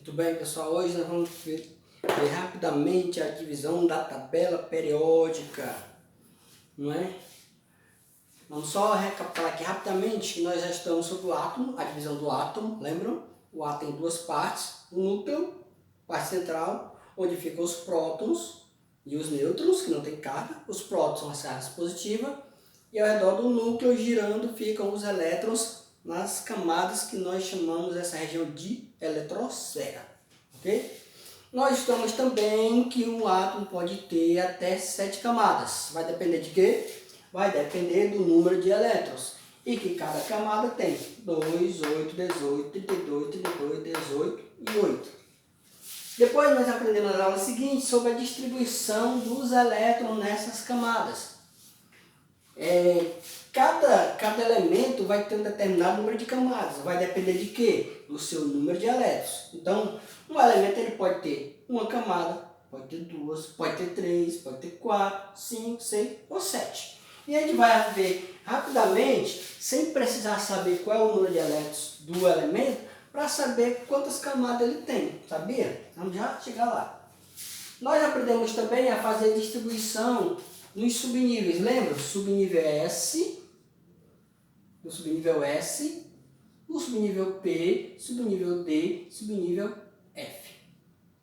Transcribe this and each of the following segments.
Tudo bem, pessoal? Hoje nós vamos ver rapidamente a divisão da tabela periódica, não é? Vamos só recapitular aqui rapidamente que nós já estamos sobre o átomo, a divisão do átomo, lembram? O átomo tem duas partes, o núcleo, parte central, onde ficam os prótons e os nêutrons, que não tem carga. Os prótons são as cargas positivas, e ao redor do núcleo, girando, ficam os elétrons nas camadas que nós chamamos essa região de eletrosfera, ok? Nós estamos também que um átomo pode ter até 7 camadas. Vai depender de quê? Vai depender do número de elétrons. E que cada camada tem 2, 8, 18, 32, 32, 18 e 8. Depois nós aprendemos na aula seguinte sobre a distribuição dos elétrons nessas camadas. Cada elemento vai ter um determinado número de camadas. Vai depender de quê? Do seu número de elétrons. Então, um elemento ele pode ter uma camada, pode ter duas, pode ter três, pode ter 4, 5, 6 ou 7. E a gente vai ver rapidamente, sem precisar saber qual é o número de elétrons do elemento, para saber quantas camadas ele tem. Sabia? Vamos já chegar lá. Nós aprendemos também a fazer a distribuição nos subníveis. Lembra? Subnível S, o subnível S, o subnível P, subnível D, subnível F.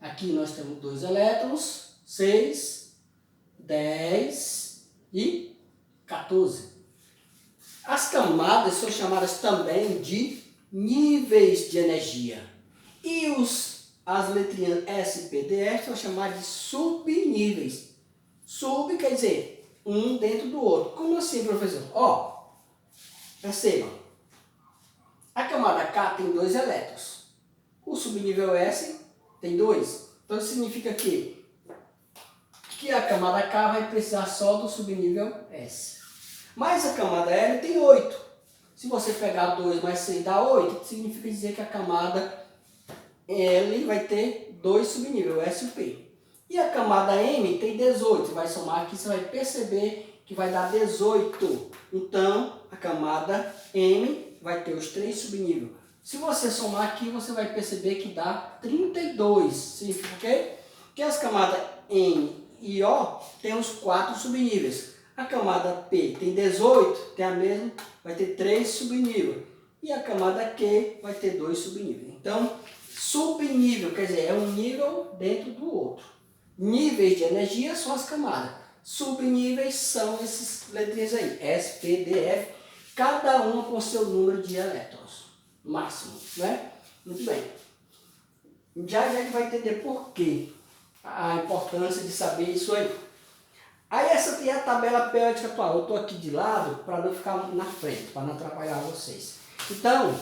Aqui nós temos 2 elétrons, 6, 10 e 14. As camadas são chamadas também de níveis de energia. E as letrinhas S, P, D, F são chamadas de subníveis. Sub quer dizer um dentro do outro. Como assim, professor? Ó, percebam. A camada K tem 2 elétrons. O subnível S tem 2. Então significa que a camada K vai precisar só do subnível S. Mas a camada L tem 8. Se você pegar 2 mais 6 dá 8, significa dizer que a camada L vai ter 2 subníveis, S e P. E a camada M tem 18. Você vai somar aqui, você vai perceber que vai dar 18. Então, a camada M vai ter os 3 subníveis. Se você somar aqui, você vai perceber que dá 32. Significa o quê? Que as camadas M e O têm os 4 subníveis. A camada P tem 18, tem a mesma, vai ter 3 subníveis. E a camada Q vai ter 2 subníveis. Então, subnível quer dizer, é um nível dentro do outro. Níveis de energia são as camadas. Subníveis são esses letrinhas aí, S, P, D, F, cada uma com seu número de elétrons máximo, né? Muito bem. Já a gente vai entender por quê a importância de saber isso aí. Aí essa aqui é a tabela periódica atual. Eu estou aqui de lado para não ficar na frente, para não atrapalhar vocês. Então,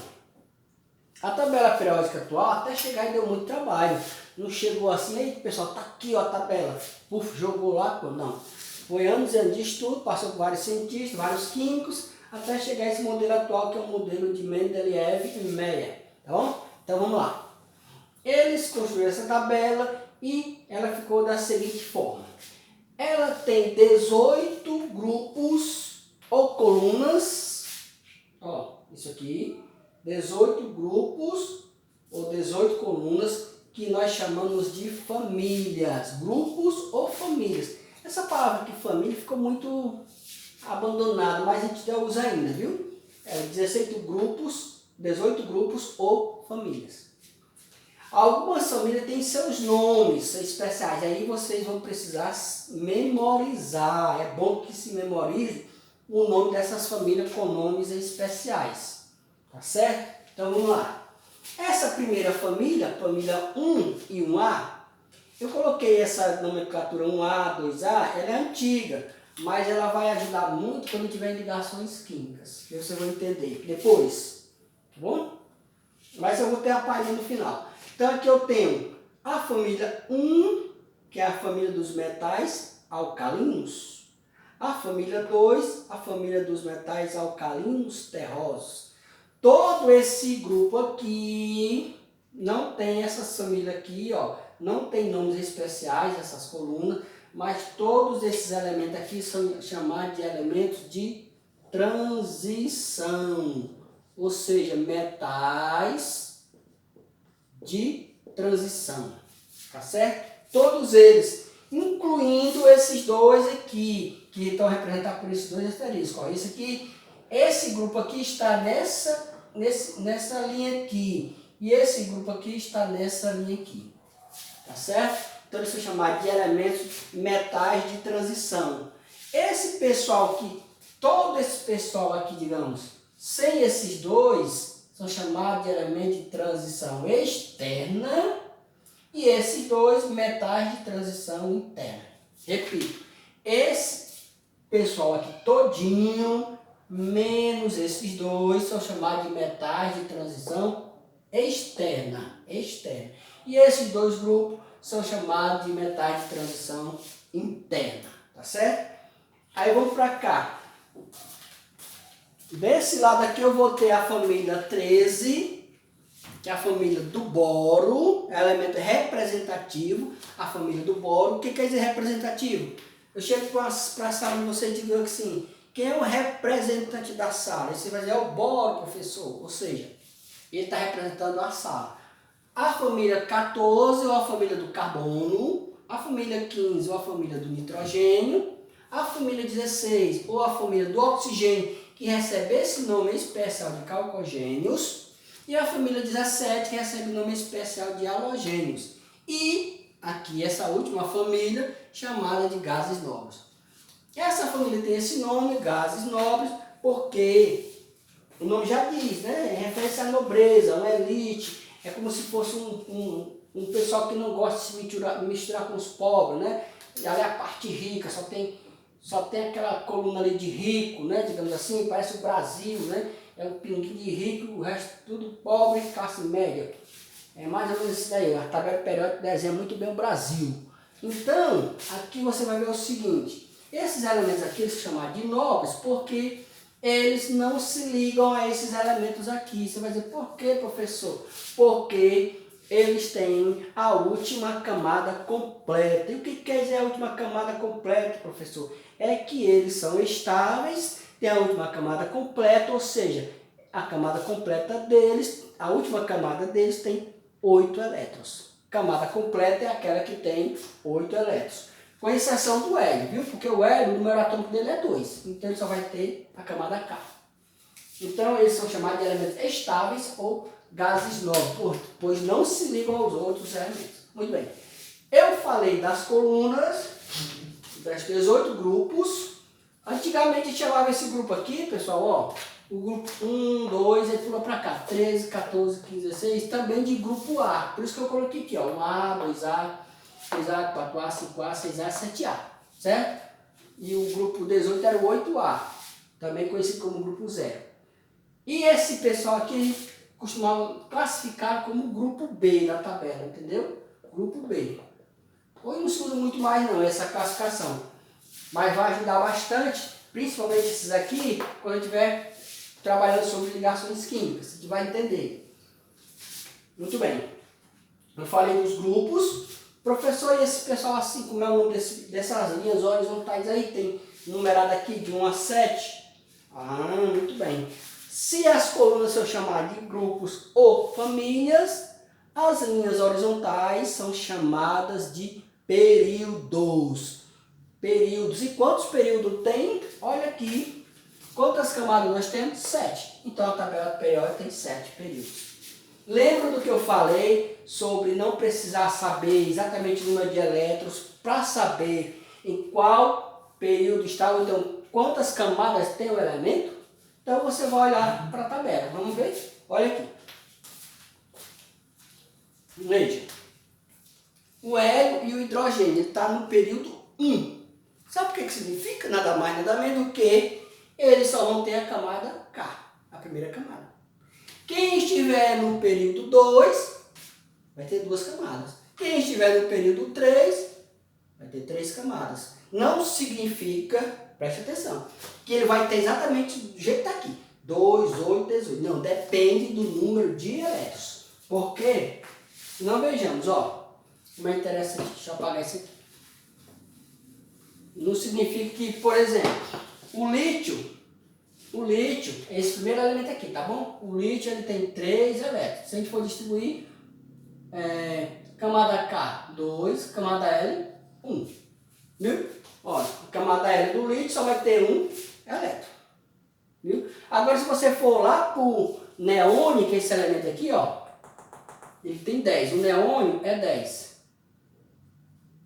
a tabela periódica atual até chegar e deu muito trabalho. Não chegou assim, aí pessoal, tá aqui ó, a tabela. Puf, jogou lá, pô, não. Foi anos e anos de estudo, passou por vários cientistas, vários químicos, até chegar a esse modelo atual que é o modelo de Mendeleev e Meyer. Tá bom? Então vamos lá. Eles construíram essa tabela e ela ficou da seguinte forma. Ela tem 18 grupos ou colunas. Ó, isso aqui. 18 grupos ou 18 colunas que nós chamamos de famílias, grupos ou famílias. Essa palavra aqui, família, ficou muito abandonada, mas a gente já usa ainda, viu? 18 grupos ou famílias. Algumas famílias têm seus nomes especiais, aí vocês vão precisar memorizar. É bom que se memorize o nome dessas famílias com nomes especiais. Tá certo? Então vamos lá. Essa primeira família, família 1 e 1A, eu coloquei essa nomenclatura 1A, 2A, ela é antiga, mas ela vai ajudar muito quando tiver ligações químicas, que você vai entender depois, tá bom? Mas eu vou ter a palhinha no final. Então aqui eu tenho a família 1, que é a família dos metais alcalinos, a família 2, a família dos metais alcalinos terrosos. Todo esse grupo aqui não tem essas famílias aqui, ó, não tem nomes especiais, essas colunas, mas todos esses elementos aqui são chamados de elementos de transição, ou seja, metais de transição, tá certo? Todos eles, incluindo esses dois aqui, que estão representados por esses dois asteriscos. Ó, esse grupo aqui está nessa linha aqui, e esse grupo aqui está nessa linha aqui, tá certo? Então eles são chamados de elementos metais de transição. Esse pessoal aqui, todo esse pessoal aqui, digamos, sem esses dois, são chamados de elementos de transição externa, e esses dois metais de transição interna. Repito, esse pessoal aqui todinho, menos esses dois, são chamados de metais de transição externa. E esses dois grupos são chamados de metais de transição interna, tá certo? Aí vamos para cá. Desse lado aqui eu vou ter a família 13, que é a família do boro, é elemento representativo, a família do boro. O que quer dizer representativo? Eu chego para a sala de vocês e digo assim, quem é o representante da sala? Aí você vai dizer, é o boro, professor. Ou seja, ele está representando a sala. A família 14 ou a família do carbono, a família 15 ou a família do nitrogênio, a família 16 ou a família do oxigênio, que recebe esse nome especial de calcogênios, e a família 17, que recebe o nome especial de halogênios. E aqui essa última família, chamada de gases nobres. Essa família tem esse nome, gases nobres, porque o nome já diz, né? É referência à nobreza, uma elite. É como se fosse um pessoal que não gosta de se misturar com os pobres, né? E ali a parte rica, só tem aquela coluna ali de rico, né? Digamos assim, parece o Brasil, né? É um pinguim de rico, o resto tudo pobre e classe média. É mais ou menos isso daí. A tabela periódica desenha muito bem o Brasil. Então, aqui você vai ver o seguinte. Esses elementos aqui eles são chamados de nobres porque eles não se ligam a esses elementos aqui. Você vai dizer, por que, professor? Porque eles têm a última camada completa. E o que quer dizer a última camada completa, professor? É que eles são estáveis, tem a última camada completa, ou seja, a camada completa deles, a última camada deles tem 8 elétrons. Camada completa é aquela que tem 8 elétrons. Com exceção do hélio, viu? Porque o hélio, o número atômico dele é 2, então ele só vai ter a camada K. Então eles são chamados de elementos estáveis ou gases nobres, pois não se ligam aos outros elementos. Muito bem. Eu falei das colunas, das 18 grupos. Antigamente chamava esse grupo aqui, pessoal, ó, o grupo 1, 2, aí pula para cá, 13, 14, 15, 16, também de grupo A. Por isso que eu coloquei aqui, ó, 1A, 2A, 3A, 4A, 5A, 6A, 7A, certo? E o grupo 18 era o 8A, também conhecido como grupo 0. E esse pessoal aqui costumava classificar como grupo B na tabela, entendeu? Grupo B. Hoje não se usa muito mais não essa classificação, mas vai ajudar bastante, principalmente esses aqui, quando eu estiver trabalhando sobre ligações químicas, você vai entender. Muito bem. Eu falei dos grupos. Professor, e esse pessoal assim, como é o nome dessas linhas horizontais aí, tem numerado aqui de 1 a 7? Ah, muito bem. Se as colunas são chamadas de grupos ou famílias, as linhas horizontais são chamadas de períodos. Períodos. E quantos períodos tem? Olha aqui. Quantas camadas nós temos? 7. Então a tabela periódica tem 7 períodos. Lembra do que eu falei sobre não precisar saber exatamente o número de elétrons para saber em qual período está, ou então quantas camadas tem o elemento? Então você vai olhar para a tabela. Vamos ver? Olha aqui. Veja. O hélio e o hidrogênio está no período 1. Sabe o que significa? Nada mais, nada menos do que eles só vão ter a camada K, a primeira camada. Quem estiver no período 2 vai ter 2 camadas. Quem estiver no período 3 vai ter 3 camadas. Não significa, preste atenção, que ele vai ter exatamente do jeito que está aqui. 2, 8, 18. Não, depende do número de elétrons. Por quê? Não vejamos, ó. Como é interessante, deixa eu apagar isso aqui. Não significa que, por exemplo, o lítio, esse primeiro elemento aqui, tá bom? O lítio ele tem 3 elétrons. Se a gente for distribuir, Camada K, 2. Camada L, 1. Viu? Olha, a camada L do lítio só vai ter um elétron. Viu? Agora, se você for lá para o neônio, que é esse elemento aqui, ó, ele tem 10. O neônio é 10.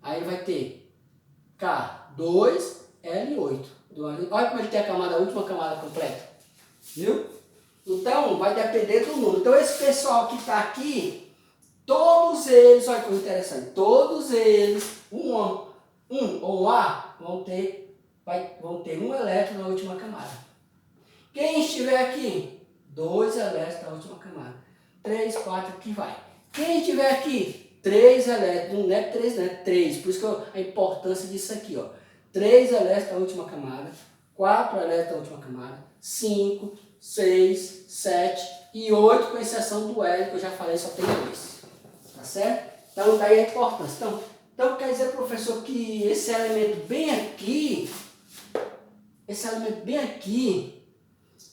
Aí vai ter K, 2, L, 8. Olha como ele tem a última camada completa. Viu? Então, vai depender do número. Então, esse pessoal que está aqui, todos eles, olha que interessante, todos eles, um ou um A, vão ter um elétron na última camada. Quem estiver aqui, 2 elétrons na última camada. 3, 4, aqui vai. Quem estiver aqui, 3 elétrons, não é 3, não é 3. Por isso que a importância disso aqui, ó. 3 elétrons na última camada, 4 elétrons na última camada, 5, 6, 7 e 8, com exceção do L, que eu já falei, só tem 2. Tá certo? Então, daí a importância. Então quer dizer, professor, que esse elemento bem aqui,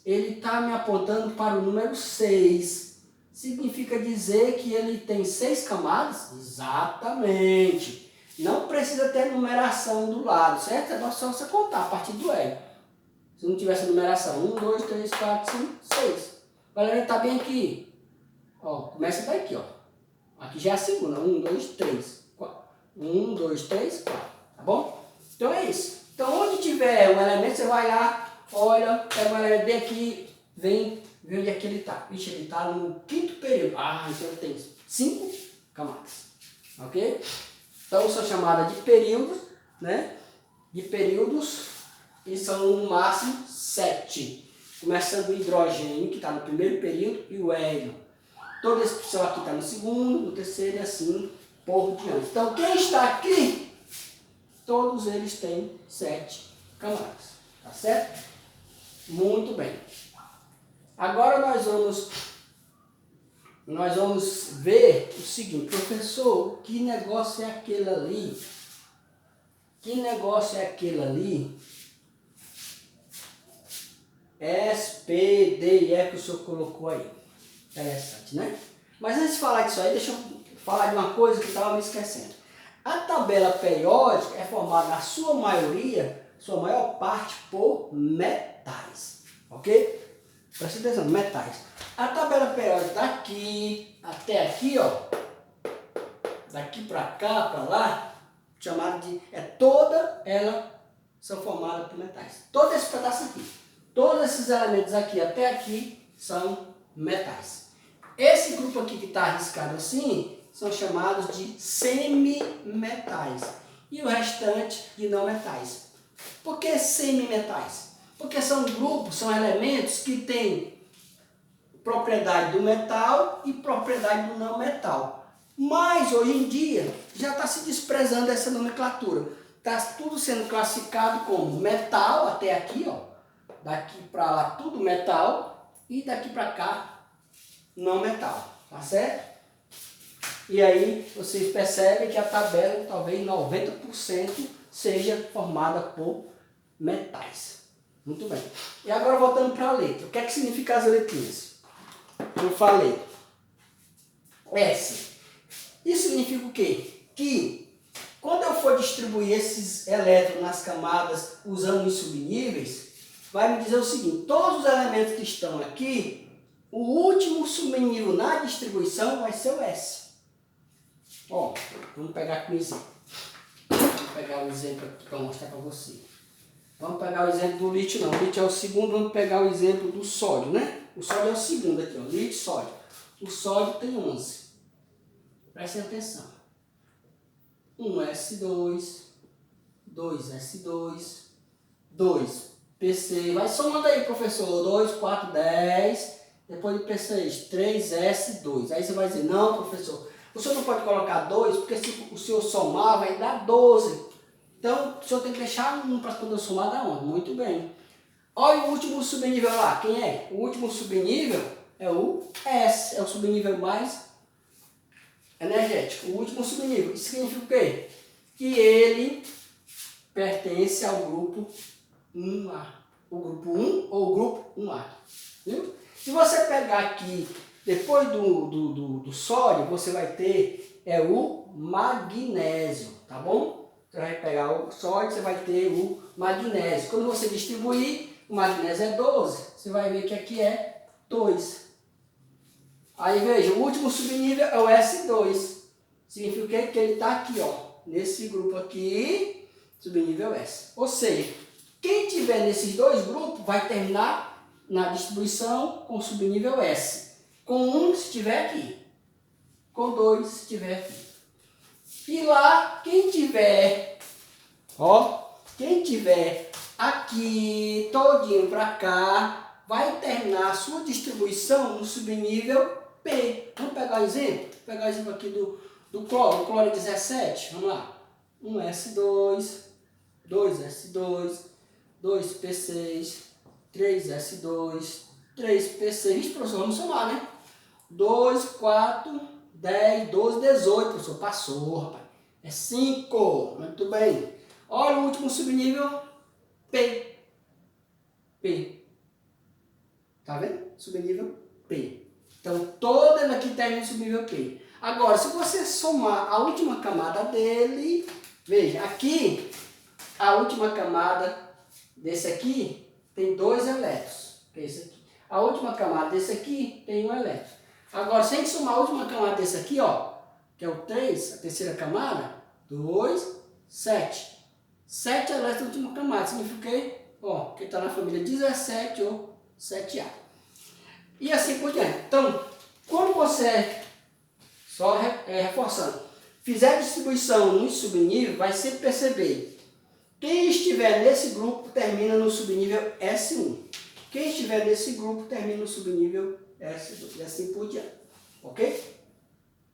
ele está me apontando para o número 6. Significa dizer que ele tem 6 camadas? Exatamente. Não precisa ter numeração do lado, certo? É só você contar a partir do L. Se não tivesse numeração, 1, 2, 3, 4, 5, 6. Agora ele está bem aqui. Ó, começa daqui, ó. Aqui já é a segunda. 1, 2, 3, 4. 1, 2, 3, 4. Tá bom? Então é isso. Então onde tiver um elemento, você vai lá, olha, pega o elemento bem aqui, vem onde é que ele está. Vixe, ele está no 5º período. Ah, então ele tem 5 camadas. Ok? Então são chamadas de períodos, né? De períodos, e são no máximo 7. Começando o hidrogênio, que está no primeiro período, e o hélio. Todo esse pessoal aqui está no segundo, no terceiro e assim por diante. Então quem está aqui, todos eles têm 7 camadas. Tá certo? Muito bem. Agora nós vamos ver o seguinte, professor, que negócio é aquele ali? Que negócio é aquele ali? S, P, D e E que o senhor colocou aí. Interessante, né? Mas antes de falar disso aí, deixa eu falar de uma coisa que eu estava me esquecendo. A tabela periódica é formada, na sua maioria, sua maior parte, por metais. Ok? Presta atenção, metais. A tabela periódica daqui até aqui, ó, daqui para cá, para lá, chamada de, toda ela são formadas por metais. Todo esse pedaço aqui, todos esses elementos aqui até aqui são metais. Esse grupo aqui que está arriscado assim, são chamados de semimetais. E o restante de não metais. Por que semimetais? Porque são grupos, são elementos que têm propriedade do metal e propriedade do não metal. Mas hoje em dia já está se desprezando essa nomenclatura. Está tudo sendo classificado como metal, até aqui, ó. Daqui para lá tudo metal e daqui para cá não metal. Tá certo? E aí vocês percebem que a tabela, talvez 90%, seja formada por metais. Muito bem. E agora voltando para a letra. O que é que significa as letrinhas? Eu falei. S. Isso significa o quê? Que quando eu for distribuir esses elétrons nas camadas usando os subníveis, vai me dizer o seguinte, todos os elementos que estão aqui, o último subnível na distribuição vai ser o S. Ó, vamos pegar com exemplo. Vou pegar um exemplo aqui para mostrar para você. Vamos pegar o exemplo do lítio, não. O lítio é o segundo, vamos pegar o exemplo do sódio, né? O sódio é o segundo aqui, ó. Lítio e sódio. O sódio tem 11. Prestem atenção. 1S2, 2S2, 2PC. Vai somando aí, professor. 2, 4, 10. Depois de P6, 3S2. Aí você vai dizer, não, professor, o senhor não pode colocar 2, porque se o senhor somar, vai dar 12. Então, o senhor tem que deixar 1 para quando eu somar dar 11. Muito bem. Olha o último subnível lá. Quem é? O último subnível é o S. É o subnível mais energético. O último subnível. Isso significa o quê? Que ele pertence ao grupo 1A. O grupo 1 ou o grupo 1A. Viu? Se você pegar aqui Depois do sódio, você vai ter o magnésio, tá bom? Você vai pegar o sódio, você vai ter o magnésio. Quando você distribuir, o magnésio é 12, você vai ver que aqui é 2. Aí veja, o último subnível é o S2. Significa o quê? Que ele está aqui, ó, nesse grupo aqui, subnível S. Ou seja, quem tiver nesses dois grupos vai terminar na distribuição com subnível S. Com 1 se estiver aqui, com 2 se estiver aqui. E lá, quem tiver, ó, quem tiver aqui todinho para cá, vai terminar a sua distribuição no subnível P. Vamos pegar um exemplo? Vou pegar o exemplo aqui do cloro. O cloro é 17. Vamos lá. 1S2, 2S2, 2P6, 3S2, 3P6. Vixe, professor, vamos somar, né? 2, 4, 10, 12, 18. Professor, passou, rapaz. É 5. Muito bem. Olha o último subnível. P. P. Tá vendo? Subnível P. Então, todo ele aqui termina no subnível P. Agora, se você somar a última camada dele, veja, aqui, a última camada desse aqui tem 2 elétrons, que é esse aqui. A última camada desse aqui tem 1 elétron. Agora, se a gente somar a última camada desse aqui, ó, que é o 3, a terceira camada, 2, 7. 7 elétrons na última camada, significa que, ó, que está na família 17 ou 7A. E assim por diante. Então, quando você, só reforçando, fizer a distribuição no subnível, vai sempre perceber. Quem estiver nesse grupo termina no subnível S1. Quem estiver nesse grupo termina no subnível S2. E assim por diante. Ok?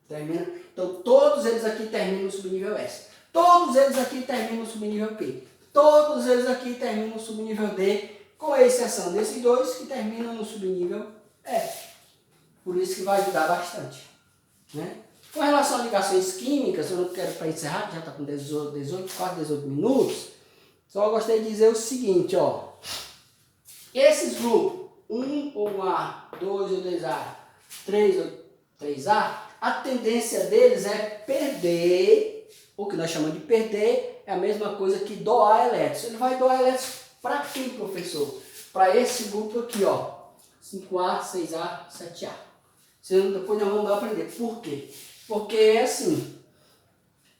Termina. Então, todos eles aqui terminam no subnível S. Todos eles aqui terminam no subnível P. Todos eles aqui terminam no subnível D, com exceção desses dois que terminam no subnível F. Por isso que vai ajudar bastante. Né? Com relação a ligações químicas, eu não quero para encerrar, já está com 18, quase 18 minutos. Só gostaria de dizer o seguinte, ó. Esses grupos, 1 ou 1A, 2 ou 2A, 3 ou 3A, a tendência deles é perder, o que nós chamamos de perder, é a mesma coisa que doar elétrons. Ele vai doar elétrons para quem, professor? Para esse grupo aqui, ó. 5A, 6A, 7A. Depois nós vamos aprender. Por quê? Porque é assim,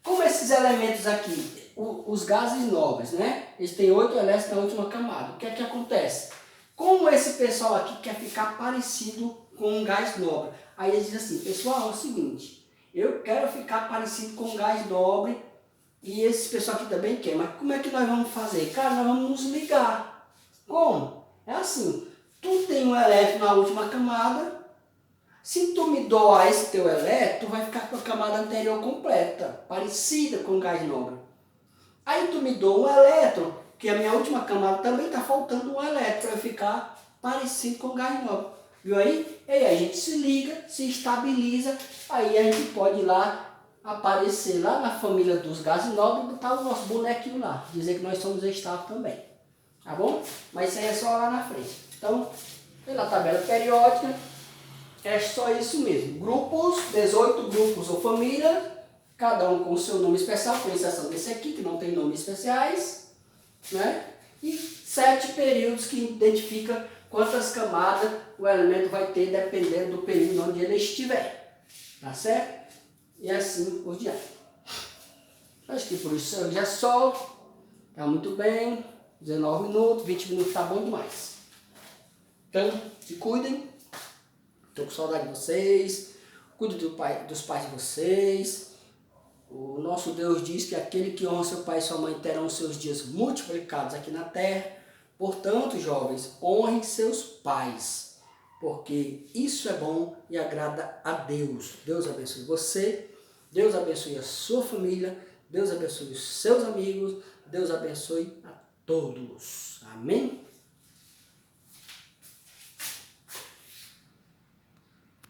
como esses elementos aqui, os gases nobres, né? Eles têm 8 elétrons na última camada. O que é que acontece? Como esse pessoal aqui quer ficar parecido com um gás nobre, aí eles dizem assim, pessoal, é o seguinte, eu quero ficar parecido com um gás nobre e esse pessoal aqui também quer, mas como é que nós vamos fazer? Cara, nós vamos nos ligar. Como? É assim, tu tem um elétron na última camada, se tu me doar esse teu elétron, tu vai ficar com a camada anterior completa, parecida com o gás nobre. Aí tu me doa um elétron, que a minha última camada também está faltando um elétron para eu ficar parecido com o gás nobre. Viu aí? E aí a gente se liga, se estabiliza, aí a gente pode ir lá, aparecer lá na família dos gases nobres e botar o nosso bonequinho lá, dizer que nós somos estáveis também. Tá bom? Mas isso aí é só lá na frente. Então, pela tabela periódica, é só isso mesmo. Grupos, 18 grupos ou famílias, cada um com o seu nome especial, com exceção desse aqui, que não tem nomes especiais, né? E 7 períodos que identifica quantas camadas o elemento vai ter, dependendo do período onde ele estiver. Tá certo? E assim por diante. Acho que por isso já só. Tá muito bem. 19 minutos, 20 minutos tá bom demais. Então, se cuidem. Estou com saudade de vocês. Cuide dos pais de vocês. O nosso Deus diz que aquele que honra seu pai e sua mãe terão seus dias multiplicados aqui na terra. Portanto, jovens, honrem seus pais, porque isso é bom e agrada a Deus. Deus abençoe você, Deus abençoe a sua família, Deus abençoe os seus amigos, Deus abençoe a todos. Amém?